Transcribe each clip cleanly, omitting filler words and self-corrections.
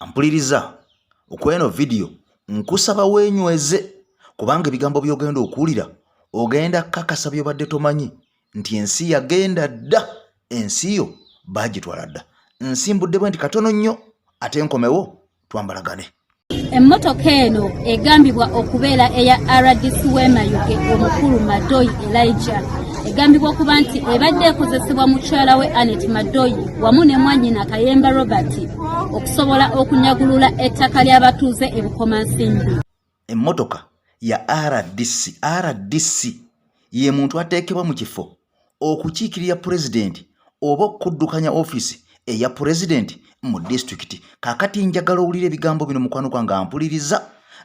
Ampuliriza okweno video nkusaba wenyweze kubanga ebigambo byogenda okuwulira ogenda kakasa byobadde tomanyi nti ensi yagenda dda, ensi yo bagitwala dda. Nsimbudde bwe nti katono nnyo ate nkomewo twambalagane. Emmotoka eno egambibwa okubeera eya RDC Wemayuge omukulu Madoyi Elijah. Egambibwa okuba nti ebadde ekozesebwa mukyala we Anet Madoyi wamu ne mwannyina Kayemba Robert okusobola okunyagulula ettaka ly'abatuuze e Bukomansimbi. Emmotoka ya RDC ye muntu ateekebwa mu kifo okukiikirira pulezidenti oba okuddukanya ofisi eya pulezidenti mu district. Kakati njagala owulira ebigambo bino mukwano gwange ampuliriza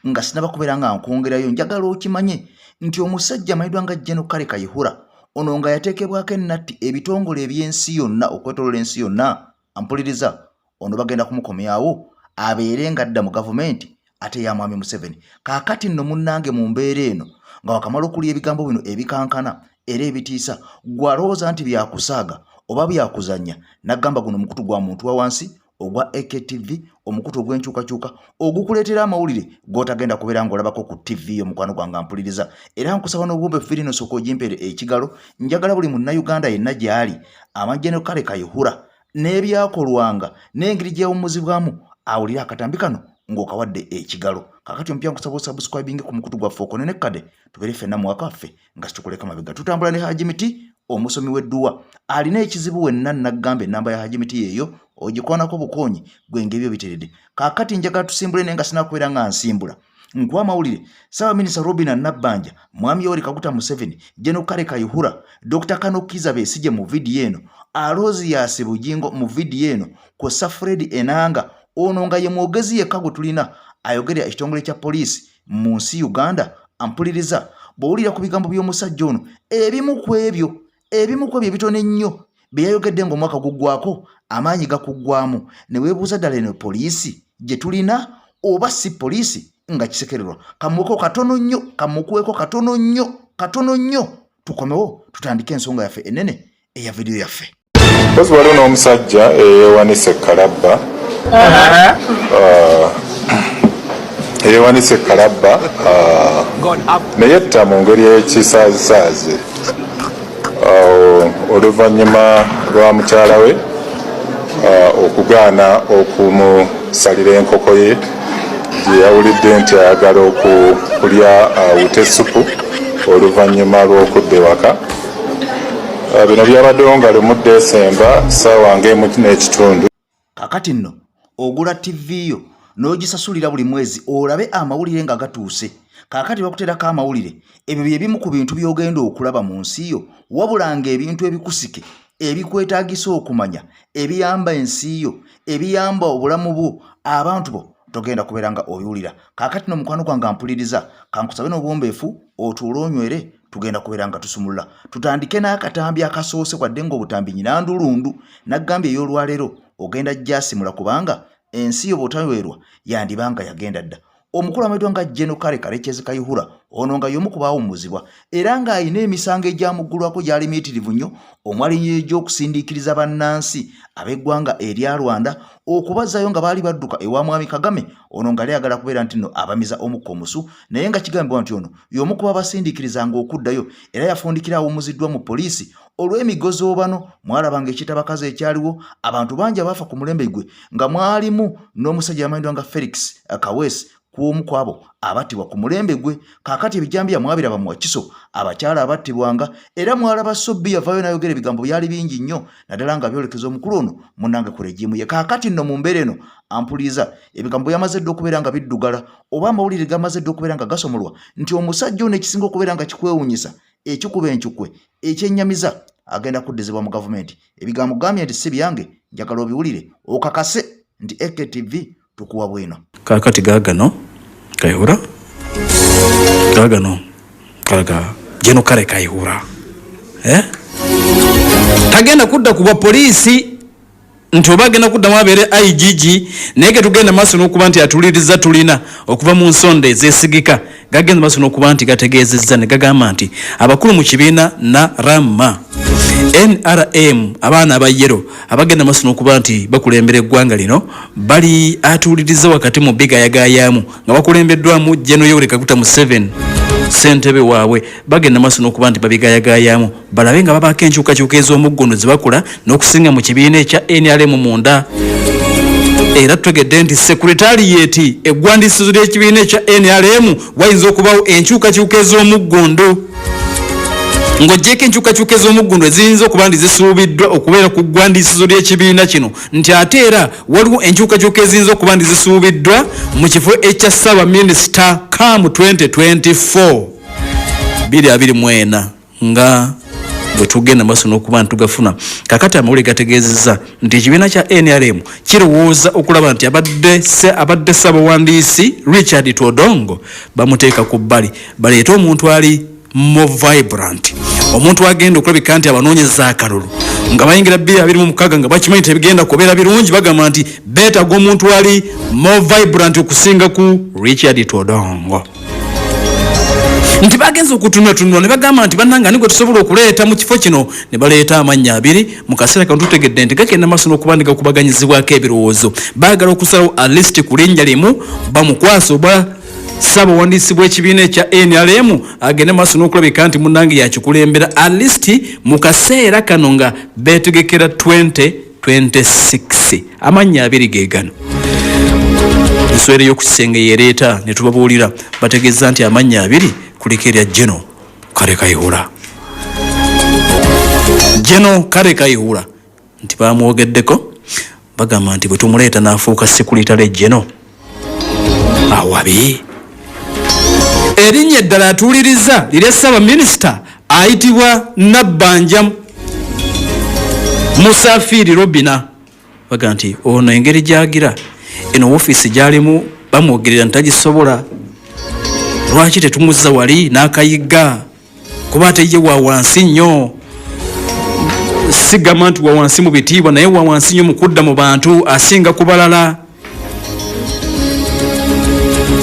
nga sinaba kubeera nga nkwongerayo. Njagala okimanye nti omusajja amanyiddwa nga General Kayihura ono nga yateekebwako ennatti ebitongole eby'ensi yonna okwetoolola ensi yonna. Ampuliriza ono bagenda kumukomyawo abeere nga adda mu gavumenti ate ya mwami Museveni. Kakati nno munnange mu mbeera eno nga wakamala okulya ebigambo bino ebikankana era ebitiisa gwalowooza nti byakusaaga oba byakuzanya. Nagamba guno mukutu gwa muntu wa wansi ogwa AKTV, omukutu ogw'enkyukakyuka ogukuleetera amawulire g'otagenda kubeera ng'olabako ku TV omukwano gwange ampuliriza. Era nkusaba n'obwombe firino soko ogimpere ekigalo. Njagala buli munnayuganda yenna gy'ali amagye Kale Kayihura n'ebyakolwanga n'engeri gy'awummuzibwamu awulire akatambi kano ng'okawadde ekigalo. Kakati ompya nkusaba osubscribing ku mukutu gwaffe okonenekkade tubeere ffenna mu waka waffe nga situkuleka mabega. Tutambula ne Haji Miti omusomi w'edduwa alina ekizibu wenna nagamba ennamba ya Haji Miti eyo ogikwanako bukonyi gwenge ebyo biteredde. Kakati njagala tusimbule naye nga sinakubeera nga nsimbula nkuwa amawulire. Ssaaba Minisita Robina Nabbanja, Mwami Yoweri Kaguta Museveni, General Kale Kayihura, Dr. Kano Kiza Besigye mu vidiyo eno, Alozias Bujingo mu vidiyo eno, kw'ossa Fred Enanga ono nga ye mwogezi yekka gwe tulina ayogerera ekitongole kya poliisi mu nsi Uganda. Ampuliriza bw'owulira ku bigambo by'omusajja ono ebimu ku ebyo ebitono ennyo bye yayogedde ng'omwaka guggwako amaanyi gakuggwamu ne weebuuza ddala eno poliisi gye tulina oba si poliisi nga kisekererwa. Kamuweko katono nnyo tukomewo tutandike ensonga yaffe ennene eya vidiyo yaffe. Kozi waliwo n'omusajja eyewanise Kalabba naye tta mu ngeri y'ekisaazisaazi oluvannyuma lwa mukyala we okugaana okumusalira enkoko ye gye yawulidde nti ayagala okulya wutesupu oluvannyuma lw'okudda ewaka. Bino byabaddewo nga lumu Desemba ssaawa ng'emu n'ekitundu. Kakati nno ogula TV yo n'ogisasulira buli mwezi olabe amawulire nga gatuuse. Kakati bakuteerako amawulire ebyo bye bimu ku bintu by'ogenda okulaba mu nsi yo, wabula ng'ebintu ebikusike ebikwetaagisa okumanya ebiyamba ensi yo, ebiyamba obulamu bwo, abantu bo togenda kubeera nga obiwulira. Kakati no mukwano gwange ampuliriza kankusabe n'obwombeefu otuule onywere tugenda kubeera nga tusumulula. Tutandike n'akatambi akasoose kwadde ng'obutambi nyina ndulundu. Naggambye ey'olwaleero ogenda gyasimula kubanga ensi yo bw'otaweerwa yandibanga yagenda dda. Omukulu amayiddwa nga General Kale Kayihura ono nga y'omu ku baawummuzibwa era ng'alina emisango egyamuggulwako gyali miyitirivu nnyo, omwali egy'okusindiikiriza bannansi ab'eggwanga erya Rwanda okubazzayo nga baali badduka ewa Mwami Kagame. Ono nga lyagala kubeera nti nno abamiza omukka omusu, naye nga kigambibwa nti ono y'omu ku babasindiikirizanga okuddayo era yafundikira awummuziddwa mu poliisi olw'emigozo bano. Mwalabanga ekitabakazi ekyaliwo, abantu bangi abaafa ku mulembe gwe nga mwalimu n'omusajja amayiddwa nga Felix Kaweesi kw'omu kwabo abattibwa ku mulembe gwe. Kakati ebijambiya mwabiraba mu Wakiso abakyala abattibwanga era mwalaba Sobbi yavaayo n'ayogera ebigambo byali bingi nnyo naddala nga byolekeza omukulu ono munnange ku regimu ye. Kakati nno mu mbeera eno ampuliriza ebigambo byamaze dde okubeera nga biddugala oba amawulire gamaze dde okubeera nga gasomolwa nti omusajja ono ekisinga okubeera nga kikwewuunyisa ekikuba encukwe ekyennyamiza agenda kuddizibwa mu gavumenti. Ebigambo gambye nti si byange, njagala obiwulire okakase nti AKTV tukuwa bwino. Kakati gaagano Kayihura gaagano kalaga General Kale Kayihura tagenda kudda ku bwa poliisi nti oba agenda kuddamu abeere IGG naye ge tugenda maaso n'okuba nti atuliriza tulina okuva mu nsonda ezeesigika gagenda maaso n'okuba nti gategeezezza ne gagamba nti abakulu mu kibiina na rama NRM abaana abayero abagenda maaso n'okuba nti bakulembera eggwanga lino bali atuliriza wakati mu bigayagayaamu nga bakulembeddwamu General Yoweri Kaguta Museveni ssentebe waabwe bagenda maaso n'okuba nti babigayagayaamu balabe nga babaako enkyukakyuka ez'omuggono ze bakola n'okusinga mu kibiina ekya NRM munda. Era tutegedde nti sekuritaliyeti eggwandiisizo ly'ekibiina ekya NRM wayinza okubawo enkyukakyuka ez'omuggondo ng'oggyeko enkyukakyuka ez'omuggondo eziyinza okuba nti zisuubiddwa okubeera ku ggwandiisizo ly'ekibiina kino nti ate era waliwo enkyukakyuka eziyinza okuba nti zisuubiddwa mu kifo ekya Ssaabaminisita CAM 2024 2024 nga bwe tugenda maaso n'okuba nti tugafuna kakati amawulire gategeezezza nti ekibiina kya NRM kirowooza okulaba nti abadde ssaabawandiisi Richard Todongo bamuteeka ku bbali baleete omuntu ali more vibrant, omuntu agenda okulabika nti abanoonyeza akalulu nga bayingira 2026 nga bakimanyi tebigenda kubeera birungi bagamba nti beetaaga omuntu ali more vibrant okusinga ku Richard Todongo. Nti bagenza okutunula ne bagamba nti bannanga nigwe tusobola okuleeta mu kifo kino ne baleeta amannya abiri mu kaseera kano tutegedde nti gagenda maaso n'okuba kubaganyizibwako ebirowoozo baagala okusalawo a list ku linnya limu bamukwasa oba ssaabawandiisi bw'ekibiina ekya NRM agende maaso n'okulabika nti munnange yakikulembera a list mu kaseera kano nga beetegekera 2026 amannya abiri ge gano. Enswera y'okukisenge yereeta ne tubabuulira bategeeza nti amannya abiri kuliko erya General Kayihura. General Kayihura nti bamwogeddeko bagamba nti bwe tumuleeta n'afuuka sekuritale General awabi. Erinnya eddala atuuliriza lirya Ssaabaminisita ayitibwa Nabbanja Musafiri Robina baga nti ono engeri gy'agira eno woofiisi gy'alimu bamwogerera ntagisobola lwaki tetumuzza wali n'akayiga kuba ate ye wa wansi nnyo sigamba nti wa wansi mu bitiibwa naye wa wansi nnyo mu kudda mu bantu asinga ku balala.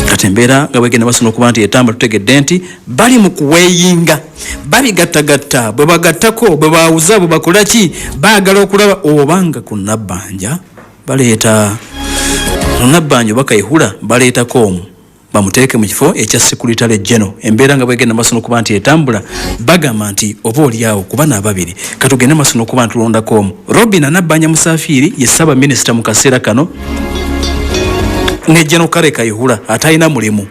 Kati embeera nga bwegenda maaso n'okuba nti etamba tutegedde nti bali mu kuweeyinga babigattagatta bwe bagattako bwe baawuza bwe bakola ki baagala okulaba obanga ku Nabbanja baleeta Nabbanja oba Kayihura baleetako omu bamuteeke mu kifo ekya Sekuritale General. Embeera nga bwegenda maaso n'okuba nti etambula bagamba nti oba oliawo ku bana ababiri katugende maaso n'okuba nti tulondako omu. Robina Nabbanja Musafiri ye Ssaabaminisita mu kaseera kano ne General Kayihura atalina mulimu.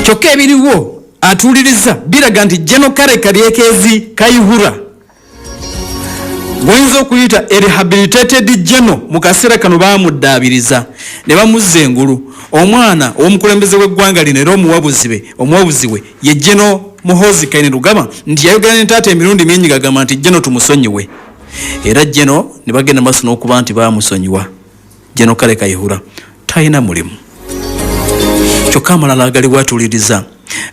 Kyokka ebiriwo atuuliriza biraga nti General Kayihura goyinza okuyita rehabilitated General mu kaseera kano baamuddaabiriza ne bamuzza engulu. Omwana ow'omukulembeze w'eggwanga lino era omuwabuzi we ye General Muhoozi Kainerugaba nti yayogera ne taata emirundi mingi gagamba nti General tumusonyiwe. Era General ne bagenda maaso n'okuba nti baamusonyiwa. General Kayihura talina mulimu. Kyokka amalala agaliwo atuuliriza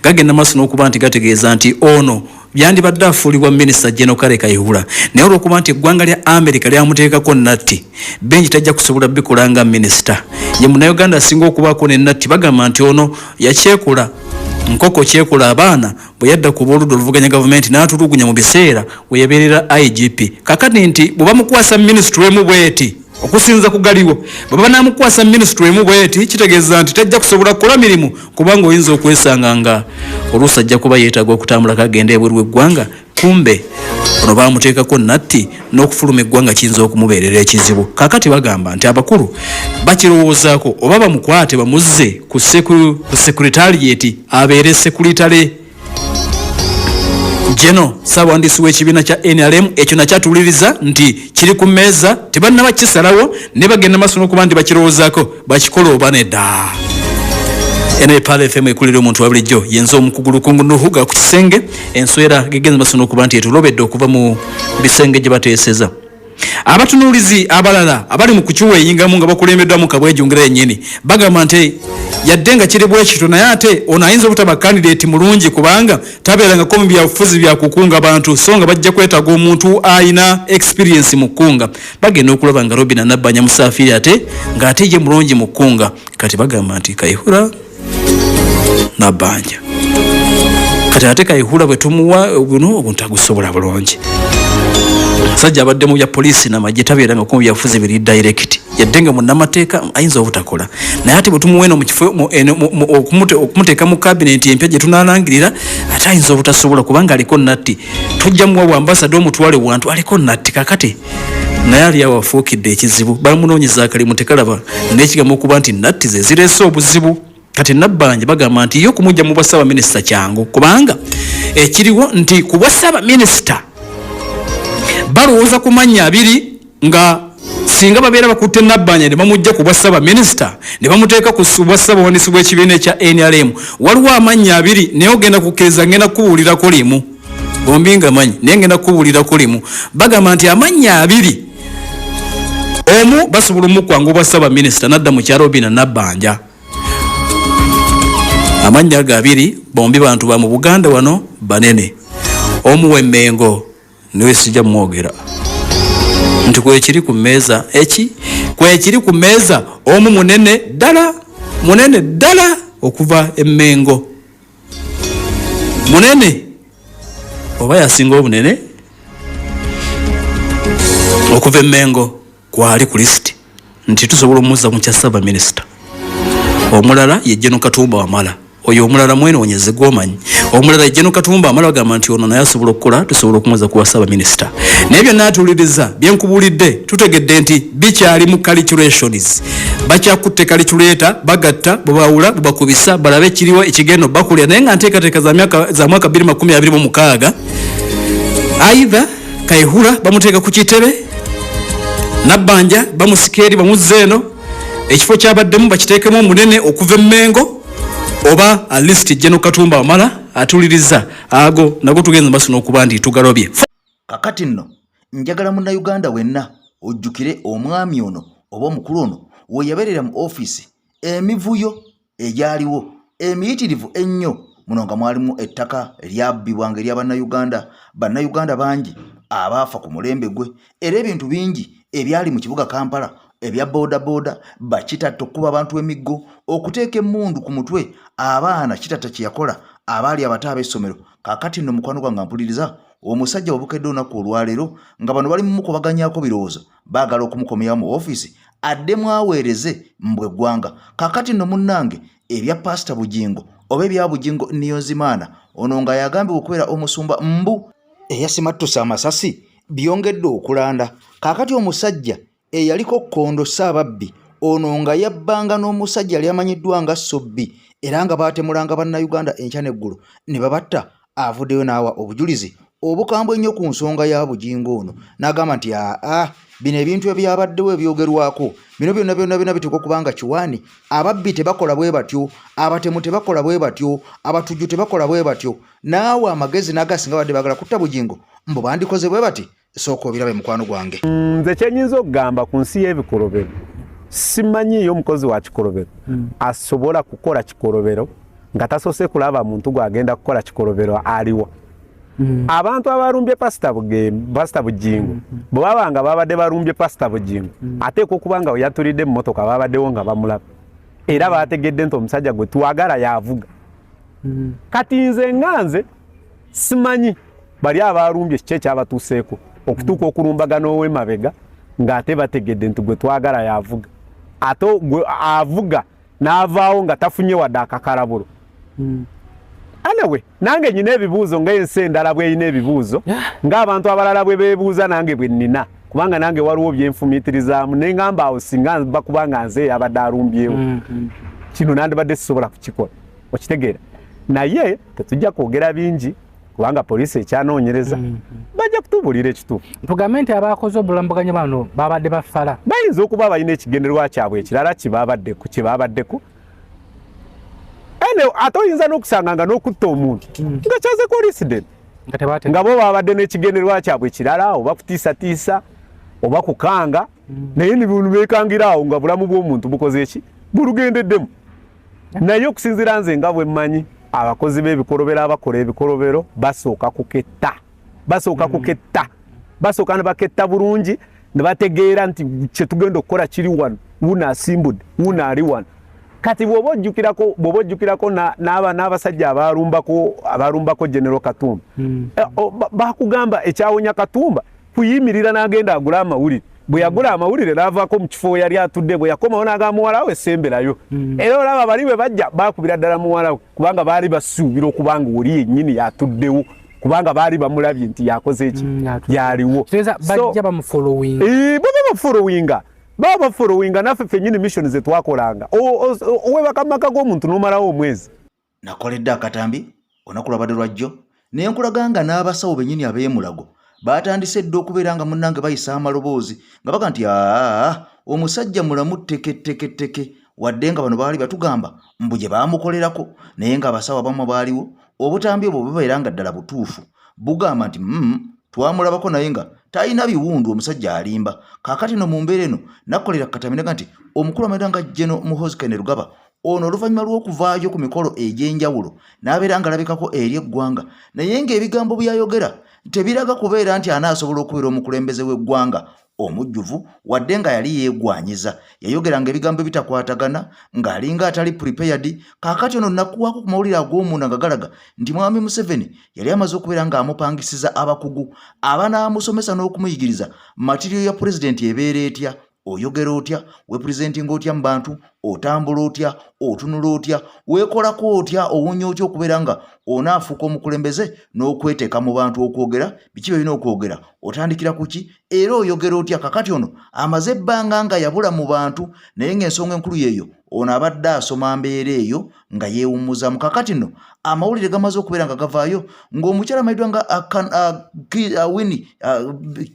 gagenda maaso n'okuba nti gategeeza nti ono byandibadde afuulibwa minisita General Kayihura naye olw'okuba nti eggwanga lya America lyamuteekako natti benji tajja kusobola bikola nga minisita. Ye munnayuganda asinga okubaako ne natti bagamba nti ono yakyekula nkoko kyekula abaana bwe yadda ku booludda oluvuganya gavumenti n'atulugunya mu biseera we yabeerera IGP. Kakati nti bwe bamukwasa minisitule emu bweti okusinza kugaliwo bwe banamukwasa minisitule emu bweti kitegeeza nti tajja kusobola kukola mirimu kubanga oyinza okwesanga nga oluusi ajja kuba yeetaaga okutambula kagenda ebweru w'eggwanga kumbe ono baamuteekako natti n'okufuluma eggwanga kiyinza okumubeerera ekizibu. Kakati bagamba nti abakulu bakirowoozaako oba bamukwate bamuzze ku sekuritaliyeti abeere sekuritale General ssaabawandiisi w'ekibiina kya NRM. Ekyo nakyatuliriza nti kiri ku mmeeza tebannaba kisalawo ne bagenda maaso n'okuba nti bakirowoozaako bakikola oba nedda. NPR FM ekulira omuntu wa bulijjo yenza omukugulukungu Nuhuga ku kisenge enswera gegenza maaso n'okuba nti etulobedde okuva mu bisenge gye bateeseza. abatunuulizi abalala abali mu kukiweeyingamu nga bakulembeddwamu Kabwejjungira yennyini bagamba nti yadde nga kiri bwe kityo naye ate ono ayinza obutaba kandidate mulungi kubanga tabeerangako mu byabufuzi bya kukunga bantu so nga bajja kwetaaga omuntu ayina experience mu kkunga bagenda okulaba nga Robina Nabbanja musaafiri ate ng'ate ye mulungi mu kkunga kati bagamba nti Kayihura Nabbanja kati ate Kayihura bwe tumuwa buno obuntu agusobola bulungi sajja abadde mu bya poliisi n'amagye tabeeranga ku byabufuzi biri direct yadde nga munnamateeka ayinza obutakola naye ate bwe tumuweena mu kifo okumuteeka mu cabinet empya gye tunaalangirira ate ayinza obutasobola kubanga aliko natti tujja muwa bwambasada omutwale wantu aliko natti kakati naye ali awo afuukidde ekizibu balamunoonyeza akalimu tekalaba n'ekigambo okuba nti natti ze zireese obuzibu kati Nabbanja bagamba nti yo kumujja mu bwasaba minisita kyangu kubanga ekiriwo nti ku bwasaba minisita balowooza ku mannya abiri nga singa babeera bakutte Nabbanja ne bamujja ku bwasaba minisita ne bamuteeka ku bwasaba wanisi bw'ekibiina ekya NRM waliwo amannya abiri naye ogenda kukkiriza ngenda kubuulirako limu bombi nga manyi naye ngenda kubuulirako limu bagamba nti amannya abiri omu basobola omukwanga obwasaba minisita nadda mu kyalo Robina Nabbanja amannya ago abiri bombi bantu ba mu Buganda wano banene omu w'Emmengo niwe sijja mwogera nti kwekiri ku mmeeza kwekiri ku mmeeza omu munene ddala okuva Emmengo munene oba yasinga obunene okuva Emmengo kwali ku lisiti nti tusobola omuzza mu kyasaba minisita omulala ye Jeno Katumba Wamala oyo omulala mwenoonyeze gwomanyi omulala ye Jeno Katumba Wamala bagamba nti ono naye asobola okukola tusobola okumuza ku bwasaba minisita naye byonna atuuliriza byenkubuulidde tutegedde nti bikyali mu calculations bakyakutte calculator bagatta bwebawula bwebakubisa balabe ekiriwo ekigendo bakulya naye nga nteekateeka za mwaka 2026 aidha Kayihura bamuteeka ku kitebe Nabbanja bamusikeeri bamuzza eno ekifo kyabaddemu bakiteekemu omunene okuva Emmengo oba a list Jeno Katumba Wamala atuuliriza ago nago tugenza maaso n'okuba nti tugalobye kakati nno njagala munnayuganda wenna ojjukire omwami ono oba omukulu ono we yabeerera mu ofiisi emivuyo egyaliwo emiyitirivu ennyo muno nga mwalimu ettaka lyabbibwanga bannayuganda bangi abaafa ku mulembe gwe era ebintu bingi ebyali mu kibuga Kampala ebya boda bakitatta okuba abantu emiggo okuteeka emmundu ku mutwe abaana kitatta kye yakola abaali abato ab'essomero kakati nno mukwano gwange mpuliriza omusajja wabukedde olunaku olwaleero nga bano bali mukubaganyako birowoozo baagala okumukomera mu ofiisi addemu aweereze mbwe ggwanga kakati nno munnange ebya pasita Bugingo oba ebya Bugingo Niyonzimana ono nga yagambibwa okubeera omusumba mbu eyasimattusa amasasi byongedde okulanda kakati omusajja eyaliko Kondo Ssaababbi ono nga yabbanga n'omusajja yali amanyiddwa nga Sobbi era nga baatemulanga bannayuganda enkya n'eggulu ne babatta avuddeyo n'awa obujulizi obukambwe ennyo ku nsonga ya Bugingo ono n'agamba nti bino ebintu ebyabaddewo ebyogerwako bino byonna bituuka okubanga kiwaani ababbi tebakola bwe batyo abatemu tebakola bwe batyo abatujju tebakola bwe batyo naawe amagezi n'agasinga badde bagala kutta Bugingo mbu bandikoze bwe bati sooka obirabe mukwano gwange nze kyenyinza okugamba ku nsi y'ebikolobero simanyiyo omukozi wa kikolobero asobola kukola kikolobero nga tasoose kulaba muntu gwagenda kukola kikolobero aliwa abantu abalumbye pasita Bugingo bwe babanga babadde balumbye pasita Bugingo ateeka okuba nga yatulidde mu mmotoka babaddewo nga bamulaba era bategedde nti omusajja gwe twagala yavuga kati nze nga nze simanyi bali abalumbye kiki ekyabatuuseeko okutuuka okulumbagana ow'emabega ng'ate bategedde nti gwe twagala yavuga ate gwe avuga n'avaawo nga tafunye wadde akakalabulo anyway nange nyina ebibuuzo ng'ensi endala bw'erina ebibuuzo ng'abantu abalala bwe beebuuza nange bwe nnina kubanga nange waliwo byenfumiitirizaamu ne ngamba awo singa bakuba nga nze abadde alumbyewo kino nandibadde sisobola kukikola okitegeera naye tetujja kwogera bingi kubanga poliisi ekyanoonyereza bajja kutubuulira ekituufu tugambe nti abakoze obulambaganya bano babadde bafala bayinza okuba balina ekigendererwa kyabwe ekirala kyebabaddeko ate oyinza n'okusanga nga n'okutta omuntu nga kyazeko lisidenti nga bo babadde n'ekigendererwa kyabwe ekirala oba kutiisatiisa oba kukanga naye ne bintu bekangiraawo nga bulamu bw'omuntu bukoze eki bulugendeddemu naye okusinziira nze nga bwe mmanyi abakozi b'ebikolobero abakola ebikolobero basooka kuketta basooka ne baketta bulungi ne bategeera nti kye tugenda okukola kiri wano wuno asimbudde wuno ali wano kati bw'oba ojjukirako n'abasajja abalumbako General Katumba bakugamba ekyawonya Katumba kuyimirira n'agenda agula amawulire bwe yagula amawulire n'avaako mu kifo yali atudde bwe yakomawo n'agamba muwala we semberayo era olaba bali bwe bajja baakubira ddala muwala we kubanga baali basuubira okubanga oli yennyini yatuddewo kubanga baali bamulabye nti yakoze eki yaliwo bajja bamufolowinga baba bafolowinga naffe ffennyini mission ze twakolanga owebaka mu maka g'omuntu n'omalawo omwezi nakoledde akatambi olunaku lwabadde lwajjo naye nkulaganga n'abasawo bennyini ab'emulago batandise dde okubeera nga munnange bayisa amaloboozi nga baga nti omusajja mulamu teke wadde nga bano baali batugamba mbu gye baamukolerako naye ng'abasawo abamu baaliwo obutambi obwo bubeera nga ddala butuufu bugamba nti twamulabako naye nga talina biwundu omusajja alimba kaakati no mu mbeera eno nakolera kataminaga nti omukulu w'amayiro nga General Muhoozi Kainerugaba ono oluvannyuma lw'okuvaayo ku mikolo egy'enjawulo n'abeera nga alabikako eri eggwanga naye ng'ebigambo byayogera tebiraga kubeera nti anaasobola okubeera omukulembeze w'eggwanga omujjuvu wadde nga yali yeegwanyiza yayogeranga ebigambo bitakwatagana ng'alinga atali prepared kaakati ono nakuwaako ku mawulire ag'omunda nga galaga nti mwami Museveni yali amaze okubeera ng'amupangisiza abakugu abanaamusomesa n'okumuyigiriza matiriyo ya pulezidenti ebeera etya oyogera otya wepresentinga otya mu bantu otambula otya otunula otya weekolako otya owunya otya okubeera nga onaafuuka omukulembeze n'okweteeka mu bantu okwogera biki byolina okwogera otandikira ku ki era oyogera otya kakati ono amaze ebbanga nga yabula mu bantu naye ng'ensonga enkulu yeeyo ono abadde asoma mbeera eyo nga yeewummuza mu kakati nno amawulire gamaze okubeera nga gavaayo ng'omukyala amayiddwa nga Winnie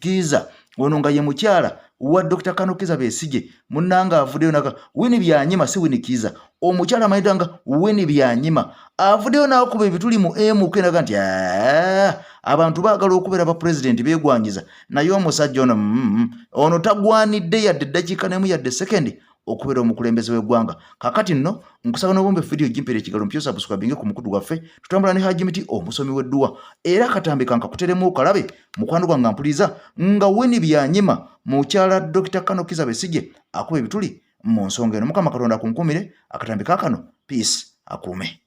Kiiza ono nga ye mukyala wa Dr. Kano Kiza Besigye munnanga avuddeyo naga Winnie Byanyima si Winnie Kiiza omukyala amayiddwa nga Winnie Byanyima avuddeyo n'akuba ebituli mu MK naga nti abantu baagala okubeera ba president beegwanyiza naye omusajja ono tagwanidde yadde eddakiika n'emu yadde sekendi okubeera omukulembeze w'eggwanga kakati nno nkusaba n'obumba vidiyo gimpera ekigalo mpyo subscribinge ku mukutu gwaffe tutambula ne Hajimiti omusomi w'edduwa era akatambi kanka kuteremu okalabe mukwano gwange mpuliriza nga Winnie Byanyima mukyala Dr. Kano Kiza Besigye akuba ebituli mu nsonga eno Mukama Katonda akunkumire akatambi kaakano peace akuume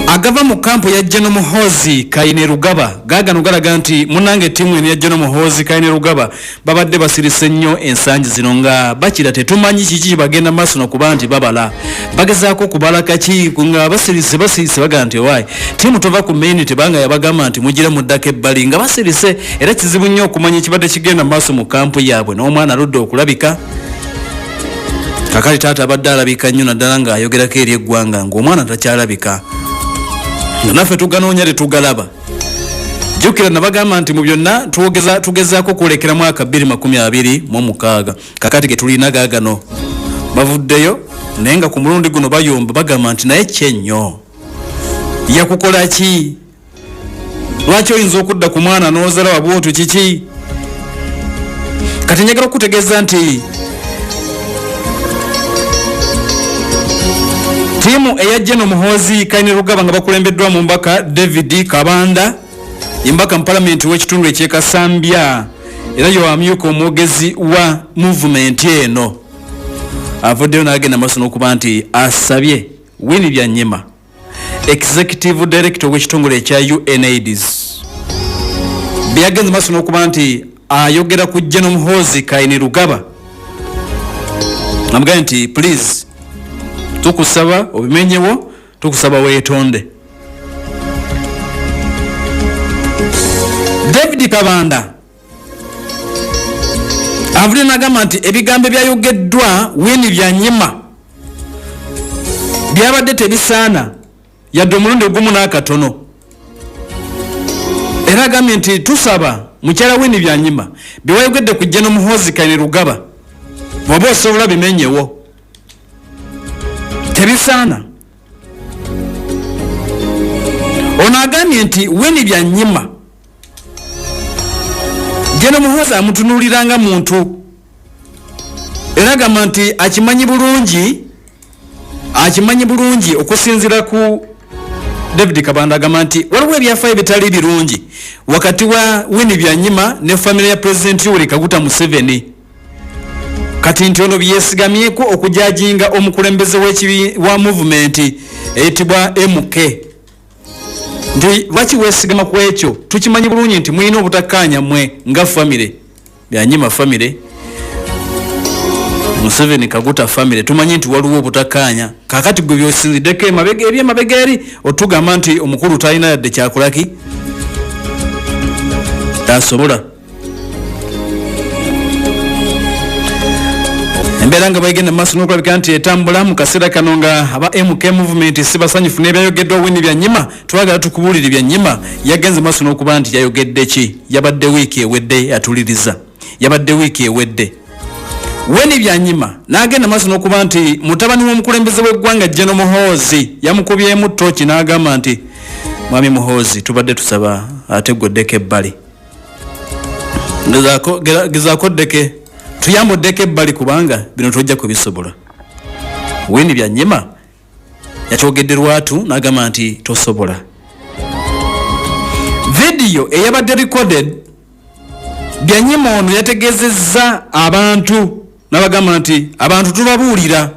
agava mu kampu ya General Muhoozi Kainerugaba gaagano galaga nti munnange ttiimu eno ya General Muhoozi Kainerugaba babadde basirise nnyo ensangi zino nga bakira tetumanyi kiki bagenda maaso nokuba nti babala bagezaako kubala kaki nga basirise baga nti owaayi ttiimu tova ku main tebanga yabagamba nti mugire muddako ebbali nga basirise era kizibu nnyo okumanya ekibadde kigenda maaso mu kampu yaabwe n'omwana aludde okulabika kakali taata abadde alabika nnyo naddala ng'ayogerako eri eggwanga ng'omwana takyalabika nga naffe tuganoonya tetugalaba jjukira nabagamba nti mu byonna tugezaako kulekera mwaka 2026 kakati ge tulina gaagano bavuddeyo naye nga ku mulundi guno bayomba bagamba nti naye kyennyo yakukola ki lwaki oyinza okudda ku mwana n'ozala wabwotu kiki kati njagala okutegeeza nti tiimu eya General Muhoozi Kainerugaba nga bakulembeddwa mu mbaka David Kabanda imbaka mu palamenti w'ekitundu ekyekasambya era yowamyuka omwogezi wa movement eno avuddeyo n'agenda maaso n'okuba nti asabye Winnie Byanyima executive director w'ekitongole ekya UNAIDS byagenze maaso n'okuba nti ayogera ku General Muhoozi Kainerugaba namugambye nti please tukusaba obimenyewo tukusaba weetonde David Kabanda avudde n'agamba nti ebigambo ebyayogeddwa Winnie Byanyima byabadde tebisaana yadde omulundi ogumu n'akatono era agambye nti tusaba mukyala Winnie Byanyima byewayogedde ku General Muhoozi Kainerugaba bw'oba osobola bimenyewo tebisaana ono agambye nti Winnie Byanyima General Muhoozi amutunuliranga muntu era agamba nti akimanyi bulungi okusinzira ku David Kabanda agamba nti waliwo ebyafaayo bitali birungi wakati wa Winnie Byanyima ne family ya President Yoweri Kaguta Museveni kati nti ono byesigamyeko okujajinga omukulembeze wa movement eyitibwa MK nti lwaki weesigama ku ekyo tukimanyi bulungi nti mulina obutakkaanya mwe nga family Byanyima family Museveni Kaguta family tumanyi nti waliwo obutakkaanya kakati gwe byosinziddeko emabega eri otugamba nti omukulu talina yadde kyakulaki tasobola embeera nga bayigenda maaso n'okulabika nti etambula mu kaseera kano nga aba MK movement si basanyufu n'ebyayogeddwa Winnie Byanyima twagala tukubuulire Byanyima yagenze maaso n'okuba nti yayogedde ki yabadde wiiki ewedde atuliriza yabadde wiiki ewedde Winnie Byanyima n'agenda maaso n'okuba nti mutabani w'omukulembeze w'eggwanga General Muhoozi yamukubyemu ttooki n'agamba nti mwami Muhoozi tubadde tusaba ate gweddeko ebbali gezaako ddeke tuyambe oddeko ebbali kubanga bino tojja kubisobola. Winnie Byanyima yakyogedde lwatu n'agamba nti tosobola. Video eyabadde recorded Byanyima ono yategezezza abantu n'abagamba nti abantu tubabuulira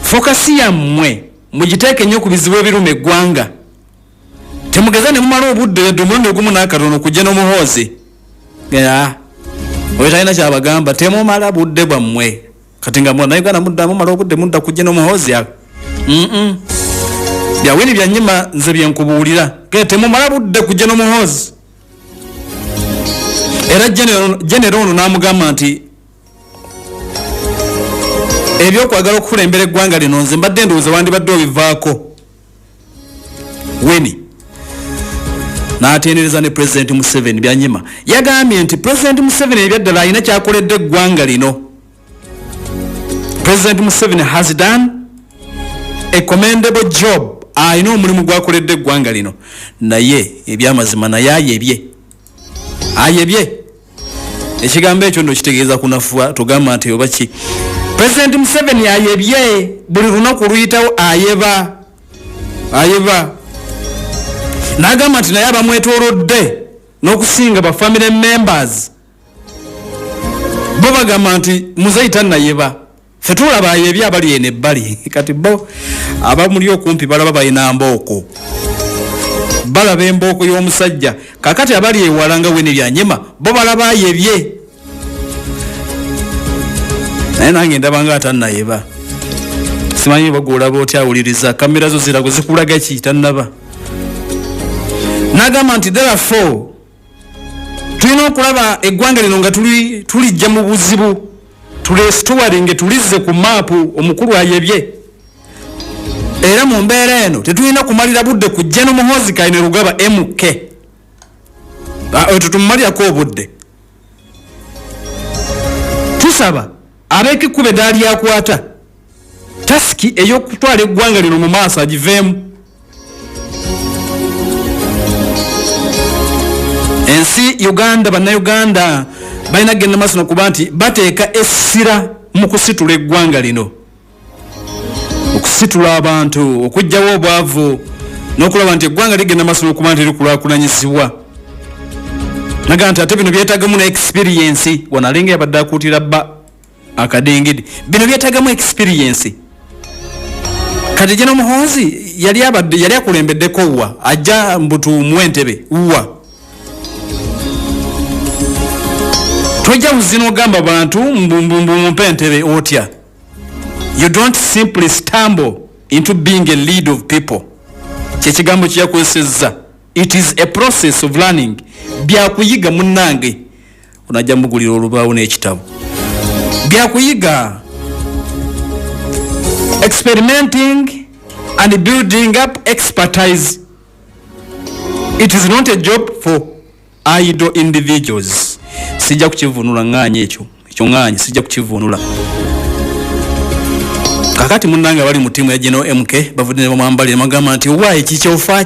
fokasi yammwe mugiteeke nnyo ku bizibu ebiruma eggwanga temugeza ne mumala obudde omulundi ogumu n'akatono ku General Muhoozi oyo talina kyabagamba temumala budde bwammwe kati nga Uganda muddamu mala obudde mudda ku General Muhoozi bya Winnie Byanyima nze byenkubuulira temumala budde ku General Muhoozi era general ono n'amugamba nti ebyokwagala okukulembera eggwanga lino nze mbadde ndowooza wandibadde obivaako. Winnie n'atendereza ne President Museveni Byanyima yagambye nti President Museveni ebyaddala alina kyakoledde eggwanga lino. President Museveni has done a commendable job alina omulimu gwakoledde eggwanga lino naye ebyamazima naye ayebye ekigambo ekyo ndo kitegeeza kunafuwa tugamba nti obaki President Museveni ayebye buli lunaku luyitawo ayeba n'agamba nti naye abamwetoolodde n'okusinga ba family members bo bagamba nti muzeyi tannayeba ffe tulaba ayebye abali eno ebbali kati bo abamuli okumpi balaba balina mbooko balaba embooko y'omusajja kakati abali ewala nga Winnie Byanyima bo balaba ayebye naye nange ndaba nga atannayeba simanyi bagolaba otya awuliriza kamera zo zirago zikulaga ki tannaba n'agamba nti therefore tulina okulaba eggwanga lino nga tulijja mu buzibu turestoringe tulizze ku maapu omukulu ayebye era mu mbeera eno tetulina kumalira budde ku General Muhoozi Kayine Rugaba MK tetumumalirako obudde tusaba ab'ekikube daali yakwata tasiki ey'okutwala eggwanga lino mu maaso agiveemu. Ensi Uganda bannayuganda balina genda maaso nokuba nti bateeka essira mu kusitula eggwanga lino okusitula abantu okugjawo obwavu n'okulaba nti eggwanga ligenda maaso nokuba nti likulaakulanyizibwa naga nti ate bino byetagamu ne experience wanalinga yabadde akuutira bba akadingidi bino byetagamu experience kati General Muhoozi yali akulembeddeko wa ajja mbutu mu Entebbe wa tojja buzina ogamba abantu mumpe Entebbe otya. You don't simply stumble into being a leader of people. Kyekigambo kyakwesezza. It is a process of learning. Byakuyiga munnange onajja mugulira olubaawo n'ekitabo byakuyiga experimenting and building up expertise. It is not a job for idle individuals. Sijja kukivunula ng'anye ekyo ng'anye sijja kukivunula kakati munnanga bali mu tiimu ya General MK bavudde ne bamwambalira bagamba nti why kicho ofaa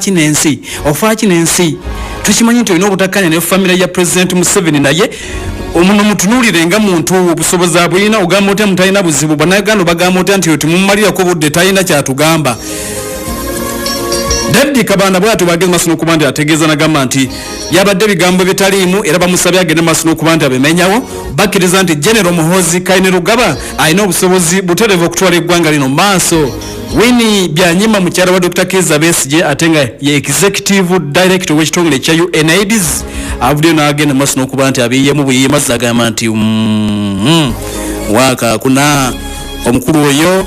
kinensi tukimanyi nti olina obutakkanya ne family ya President Museveni naye omuno mutunuulire nga muntu obusobozi abulina ogamba otya mutalina buzibu bannayuganda bagamba otya nti timummalirako budde talina kyatugamba. David Kabanda bwatu bagenda maaso n'okuba nti ategeeza nagamba nti yabadde bigambo bitaliimu era bamusabye agende maaso n'okuba nti abimenyawo bakkiriza nti General Muhoozi Kayihura alina obusobozi butereevu okutwala eggwanga lino maaso. Winnie Byanyima mukyala wa Dr. Kizza Besigye ate nga ye executive director w'ekitongole kya UNAIDS avuddeyo n'agenda maaso n'okuba nti abiyyemu buyiimazi agamba nti waka kuna omukulu oyo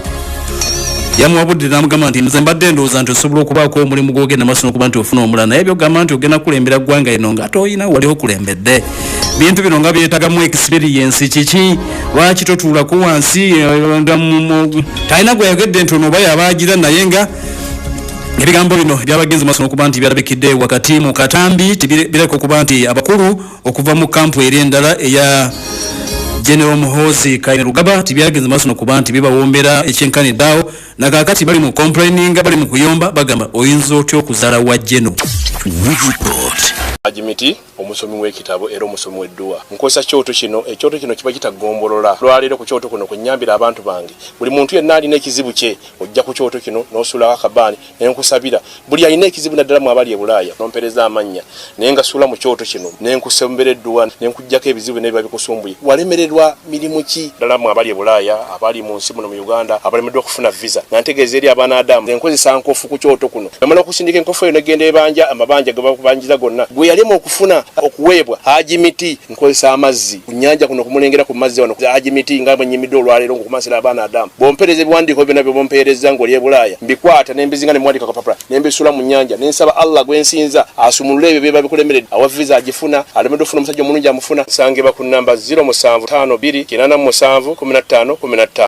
yamuwabudde n'amugamba nti nze mbadde ndowooza nti osobola okubaako omulimu gw'ogenda maaso n'okuba nti ofuna omulala naye byogamba nti ogenda kulembera ggwanga lino ng'ate oyina waliwo kulembedde bintu bino nga byetagamu experience kiki lwaki totuulako wansi talina gweyogedde nti ono oba yabaagira naye nga ebigambo bino byabagenzi maaso n'okuba nti byalabikidde wakati mu katambi bireka okuba nti abakulu okuva mu kampu eri endala eya General Muhoozi Kayihura tibyagenze maaso n'okuba nti bibawombera ekyenkaniddeawo nakakati bali mu complaininga bali mu kuyomba bagamba oyinza otya okuzaala wa General. Ajimiti omusomi w'ekitabo era omusomi w'edduwa nkozesa ekyoto kino kiba kitagombolola lwaleero ku kyoto kuno kwennyambira abantu bange buli muntu yenna alina ekizibu kye ojja ku kyoto kino n'osuulako akabaani nenkusabira buli alina ekizibu naddala mu abali e Bulaaya nompereza amannya naye nga suula mu kyoto kino nenkusembera edduwa nenkuggyako ebizibu n'ebiba bikusumbuye walemererwa mirimu ki ddala mu abali e Bulaaya abali mu nsi muno mu Uganda abalemeddwa okufuna visa nga ntegeeza eri abaana Adamu enkozesa nkofu ku kyoto kuno namala okusindika enkofu eyo negenda ebanja amabanja ge bakubanjiza gonna gwe yalema okufuna okuweebwa Ajimiti nkozesa amazzi ku nnyanja kuno kumulengera ku mazzi wano Ajimiti nga bwenyimidde olwaleero ngokumasira abaana Adamu bompereza ebiwandiiko byonna bye bompereza ng'oli e Bulaaya mbikwata nembizinga ne mwandika kapapula nembisula mu nnyanja nensaba Allah gwensinza asumulule ebyo byeba bikulemeredde awa visa agifuna alemedde okufuna omusajja omulungi amufuna nsangibwa ku namba 0752 887 15 15.